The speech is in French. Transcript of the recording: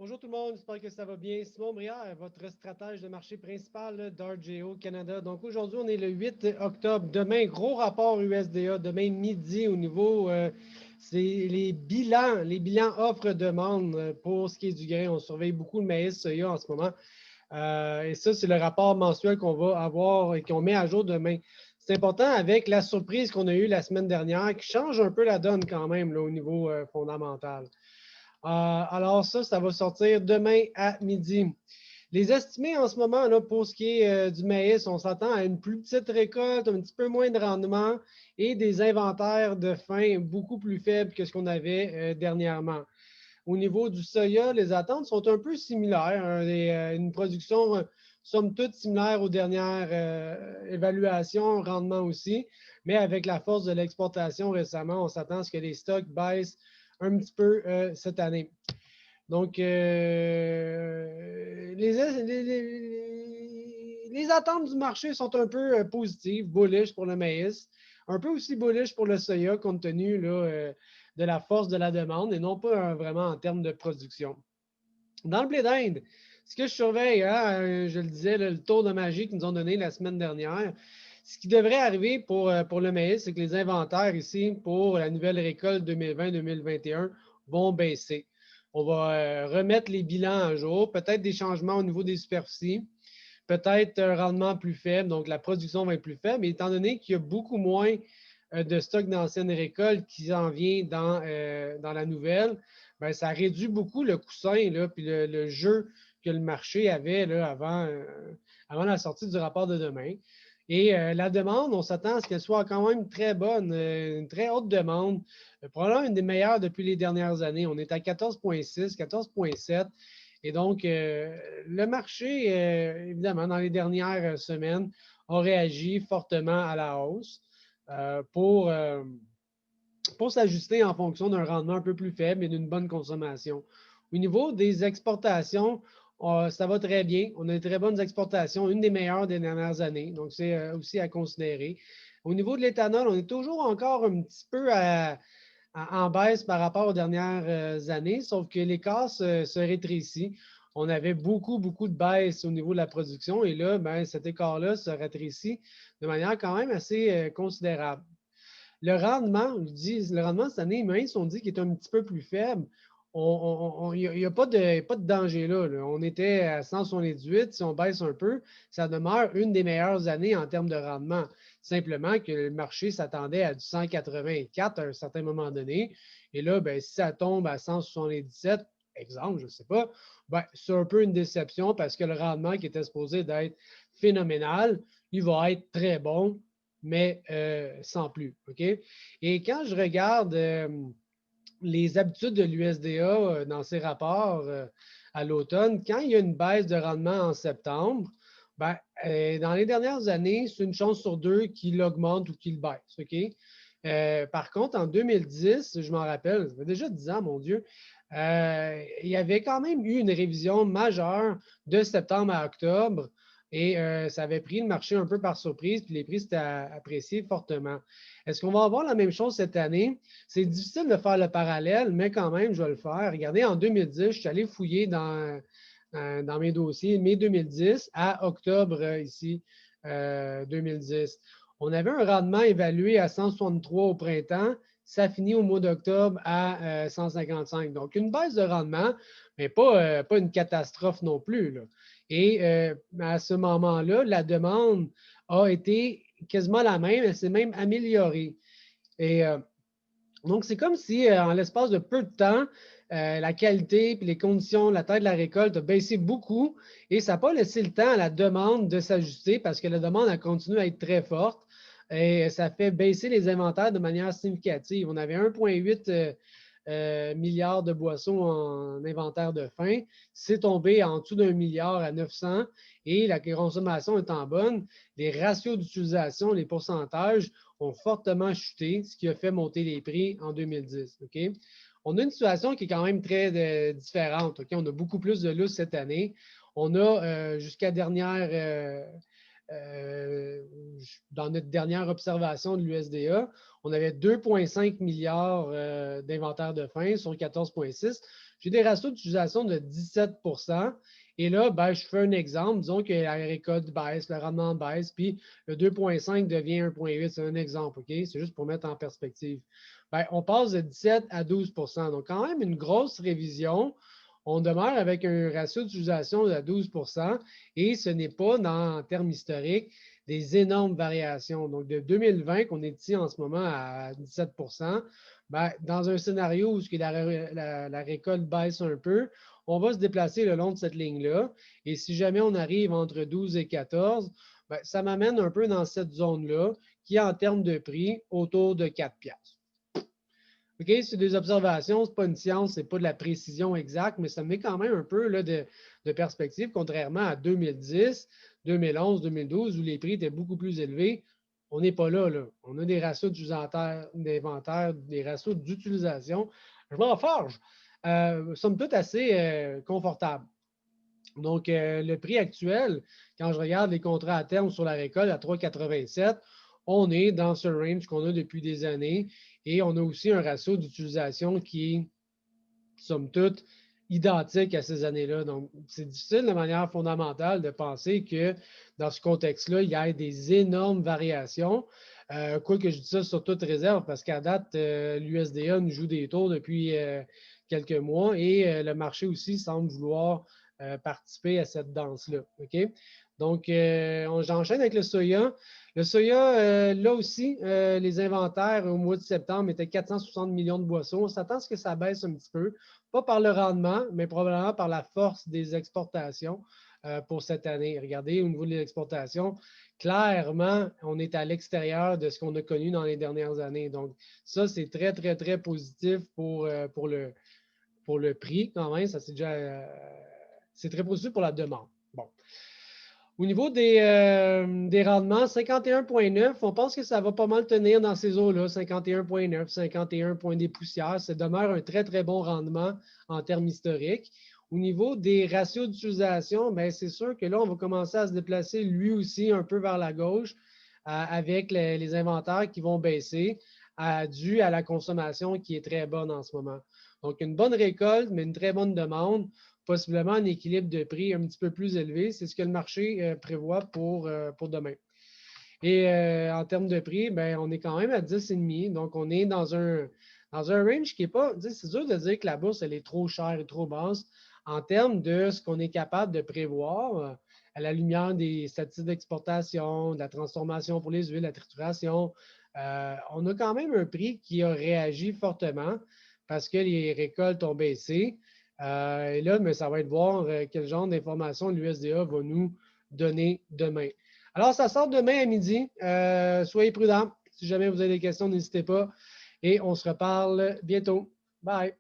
Bonjour tout le monde, j'espère que ça va bien. Simon Brière, votre stratège de marché principal d'RGO Canada. Donc aujourd'hui, on est le 8 octobre. Demain, gros rapport USDA. Demain midi au niveau, c'est les bilans offre-demande pour ce qui est du grain. On surveille beaucoup le maïs soya en ce moment. Et ça, c'est le rapport mensuel qu'on va avoir et qu'on met à jour demain. C'est important avec la surprise qu'on a eue la semaine dernière qui change un peu la donne quand même là, au niveau fondamental. Alors ça va sortir demain à midi. Les estimés en ce moment, là, pour ce qui est du maïs, on s'attend à une plus petite récolte, un petit peu moins de rendement et des inventaires de fin beaucoup plus faibles que ce qu'on avait dernièrement. Au niveau du soya, les attentes sont un peu similaires, hein, une production, somme toute, similaire aux dernières évaluations, rendement aussi, mais avec la force de l'exportation récemment, on s'attend à ce que les stocks baissent un petit peu cette année. Donc, les attentes du marché sont un peu positives, bullish pour le maïs, un peu aussi bullish pour le soya, compte tenu là, de la force de la demande et non pas vraiment en termes de production. Dans le blé d'Inde, ce que je surveille, hein, je le disais, le tour de magie qu'ils nous ont donné la semaine dernière, ce qui devrait arriver pour le maïs, c'est que les inventaires ici pour la nouvelle récolte 2020-2021 vont baisser. On va remettre les bilans à jour, peut-être des changements au niveau des superficies, peut-être un rendement plus faible, donc la production va être plus faible, mais étant donné qu'il y a beaucoup moins de stock d'anciennes récoltes qui en vient dans la nouvelle, bien, ça réduit beaucoup le coussin, là, puis le jeu que le marché avait là, avant la sortie du rapport de demain. Et la demande, on s'attend à ce qu'elle soit quand même très bonne, une très haute demande, probablement une des meilleures depuis les dernières années. On est à 14,6, 14,7. Et donc, le marché, évidemment, dans les dernières semaines, a réagi fortement à la hausse pour s'ajuster en fonction d'un rendement un peu plus faible et d'une bonne consommation. Au niveau des exportations, ça va très bien. On a de très bonnes exportations, une des meilleures des dernières années. Donc, c'est aussi à considérer. Au niveau de l'éthanol, on est toujours encore un petit peu en baisse par rapport aux dernières années, sauf que l'écart se rétrécit. On avait beaucoup, beaucoup de baisse au niveau de la production et là, ben, cet écart-là se rétrécit de manière quand même assez considérable. Le rendement, je dis, le rendement cette année, même si on dit qu'il est un petit peu plus faible, il n'y a pas de danger là, là. On était à 178, si on baisse un peu, ça demeure une des meilleures années en termes de rendement. Simplement que le marché s'attendait à du 184 à un certain moment donné. Et là, ben, si ça tombe à 177, exemple, je ne sais pas, ben, c'est un peu une déception parce que le rendement qui était supposé d'être phénoménal, il va être très bon, mais sans plus. OK? Et quand je regarde les habitudes de l'USDA dans ses rapports à l'automne, quand il y a une baisse de rendement en septembre, ben, dans les dernières années, c'est une chance sur deux qu'il augmente ou qu'il baisse. OK? Par contre, en 2010, je m'en rappelle, ça fait déjà 10 ans, mon Dieu, il y avait quand même eu une révision majeure de septembre à octobre et ça avait pris le marché un peu par surprise, puis les prix s'étaient appréciés fortement. Est-ce qu'on va avoir la même chose cette année? C'est difficile de faire le parallèle, mais quand même, je vais le faire. Regardez, en 2010, je suis allé fouiller dans mes dossiers, mai 2010 à octobre ici, 2010. On avait un rendement évalué à 163 au printemps. Ça finit au mois d'octobre à 155. Donc, une baisse de rendement, mais pas une catastrophe non plus, là. Et à ce moment-là, la demande a été quasiment la même, elle s'est même améliorée. Et donc, c'est comme si, en l'espace de peu de temps, la qualité et les conditions, la taille de la récolte a baissé beaucoup et ça n'a pas laissé le temps à la demande de s'ajuster parce que la demande a continué à être très forte et ça fait baisser les inventaires de manière significative. On avait 1,8 milliard de boissons en inventaire de fin. C'est tombé en dessous d'un milliard à 900 et la consommation étant bonne, les ratios d'utilisation, les pourcentages ont fortement chuté, ce qui a fait monter les prix en 2010. OK? On a une situation qui est quand même très différente. OK? On a beaucoup plus de lousse cette année. On a jusqu'à dans notre dernière observation de l'USDA, on avait 2,5 milliards d'inventaire de fin sur 14,6. J'ai des ratios d'utilisation de 17 Et là, ben, je fais un exemple. Disons que la récolte baisse, le rendement baisse, puis le 2,5 devient 1,8. C'est un exemple, OK? C'est juste pour mettre en perspective. Ben, on passe de 17 à 12 Donc, quand même, une grosse révision. On demeure avec un ratio d'utilisation de 12 et ce n'est pas, en termes historiques, des énormes variations. Donc, de 2020, qu'on est ici en ce moment à 17 ben, dans un scénario où la récolte baisse un peu, on va se déplacer le long de cette ligne-là. Et si jamais on arrive entre 12 et 14, ben, ça m'amène un peu dans cette zone-là, qui est en termes de prix autour de 4 piastres. OK, c'est des observations, ce n'est pas une science, ce n'est pas de la précision exacte, mais ça met quand même un peu là, de perspective, contrairement à 2010, 2011, 2012, où les prix étaient beaucoup plus élevés. On n'est pas là, là. On a des ratios d'inventaire, des ratios d'utilisation. Je m'en forge. Somme toute assez confortable. Donc, le prix actuel, quand je regarde les contrats à terme sur la récolte à 3,87, on est dans ce range qu'on a depuis des années et on a aussi un ratio d'utilisation qui est, somme toute, identique à ces années-là. Donc, c'est difficile de manière fondamentale de penser que dans ce contexte-là, il y ait des énormes variations. Quoique je dis ça sur toute réserve, parce qu'à date, l'USDA nous joue des tours depuis quelques mois et le marché aussi semble vouloir participer à cette danse-là. OK? Donc, j'enchaîne avec le soya. Le soya, là aussi, les inventaires au mois de septembre étaient 460 millions de boissons. On s'attend à ce que ça baisse un petit peu, pas par le rendement, mais probablement par la force des exportations pour cette année. Regardez, au niveau des exportations, clairement, on est à l'extérieur de ce qu'on a connu dans les dernières années. Donc, ça, c'est très, très, très positif pour le prix quand même. Ça, c'est déjà c'est très positif pour la demande. Bon. Au niveau des rendements, 51,9, on pense que ça va pas mal tenir dans ces eaux-là, 51,9, 51 points des poussières. Ça demeure un très, très bon rendement en termes historiques. Au niveau des ratios d'utilisation, c'est sûr que là, on va commencer à se déplacer lui aussi un peu vers la gauche avec les inventaires qui vont baisser dû à la consommation qui est très bonne en ce moment. Donc, une bonne récolte, mais une très bonne demande, possiblement un équilibre de prix un petit peu plus élevé. C'est ce que le marché prévoit pour demain. Et en termes de prix, on est quand même à 10,5. Donc, on est dans un range qui n'est pas. C'est dur de dire que la bourse, elle est trop chère et trop basse. En termes de ce qu'on est capable de prévoir, à la lumière des statistiques d'exportation, de la transformation pour les huiles, la trituration, on a quand même un prix qui a réagi fortement parce que les récoltes ont baissé. Et là, mais ça va être voir quel genre d'informations l'USDA va nous donner demain. Alors, ça sort demain à midi. Soyez prudents. Si jamais vous avez des questions, n'hésitez pas. Et on se reparle bientôt. Bye.